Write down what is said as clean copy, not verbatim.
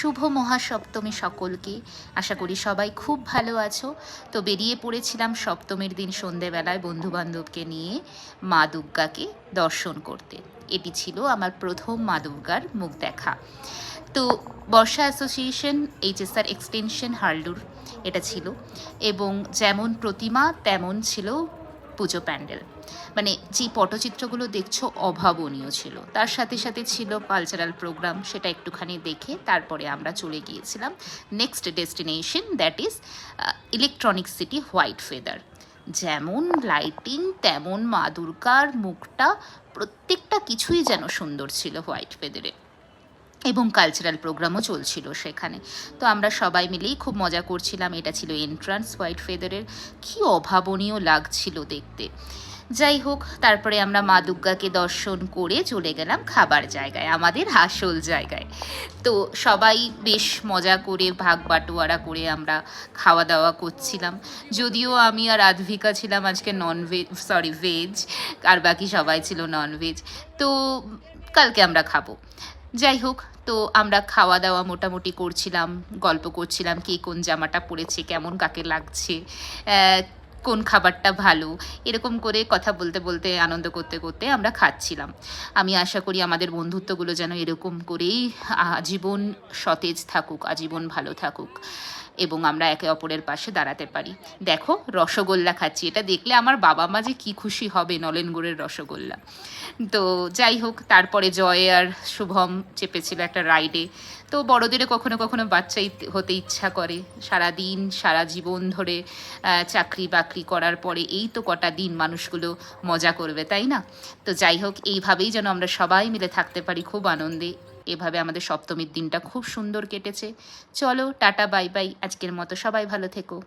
শুভ মহাসপ্তমী সকলকে। আশা করি সবাই খুব ভালো আছো। তো বেরিয়ে পড়েছিলাম সপ্তমীর দিন সন্ধেবেলায় বন্ধুবান্ধবকে নিয়ে মা দুর্গাকে দর্শন করতে। এটি ছিল আমার প্রথম মা দুর্গার মুখ দেখা। তো বর্ষা অ্যাসোসিয়েশন এইচএসআর এক্সটেনশন হার্লুর এটা ছিল, এবং যেমন প্রতিমা তেমন ছিল পুজো প্যান্ডেল। মানে যে পটচিত্রগুলো দেখছো অভাবনীয় ছিল, তার সাথে সাথে ছিল কালচারাল প্রোগ্রাম। সেটা একটুখানি দেখে তারপরে আমরা চলে গিয়েছিলাম next destination, that is electronic city white feather. যেমন লাইটিং তেমন মা দুর্গার মুখটা, প্রত্যেকটা কিছুই যেন সুন্দর ছিল হোয়াইট ফেদারে, এবং কালচারাল প্রোগ্রামও চলছিল সেখানে। তো আমরা সবাই মিলেই খুব মজা করছিলাম। এটা ছিল এন্ট্রান্স হোয়াইট ফেদারের। কী অভাবনীয় লাগছিল দেখতে। যাই হোক, তারপরে আমরা মা দুর্গাকে দর্শন করে চলে গেলাম খাবার জায়গায়, আমাদের আসল জায়গায়। তো সবাই বেশ মজা করে ভাগ বাটোয়ারা করে আমরা খাওয়া দাওয়া করছিলাম। যদিও আমি আর আধভিকা ছিলাম আজকে ভেজ, আর বাকি সবাই ছিল ননভেজ। তো কালকে আমরা খাবো। যাই হোক, তো আমরা খাওয়া দাওয়া মোটামুটি করছিলাম, গল্প করছিলাম কে কোন জামাটা পরেছে, কেমন কাকে লাগছে, কোন খাবারটা ভালো, এরকম করে কথা বলতে বলতে আনন্দ করতে করতে আমরা খাচ্ছিলাম। আমি আশা করি আমাদের বন্ধুত্বগুলো যেন এরকম করেই আজীবন সতেজ থাকুক, আজীবন ভালো থাকুক, এবং আমরা একে অপরের পাশে দাঁড়াতে পারি। দেখো রসগোল্লা খাচ্ছি, এটা দেখলে আমার বাবা মা যে কী খুশি হবে, নলেনগুড়ের রসগোল্লা। তো যাই হোক, তারপরে জয় আর শুভম চেপেছিল একটা রাইডে। তো বড়দেরও কখনো কখনো বাচ্চাই হতে ইচ্ছা করে। সারা দিন সারা জীবন ধরে চাকরি বাকরি করার পরে এই তো কটা দিন মানুষগুলো মজা করবে, তাই না? তো যাই হোক, এইভাবেই যেন আমরা সবাই মিলে থাকতে পারি খুব আনন্দে। এভাবে আমাদের সপ্তমীর দিনটা খুব সুন্দর কেটেছে। চলো টাটা বাই বাই, আজকের মতো সবাই ভালো থেকো।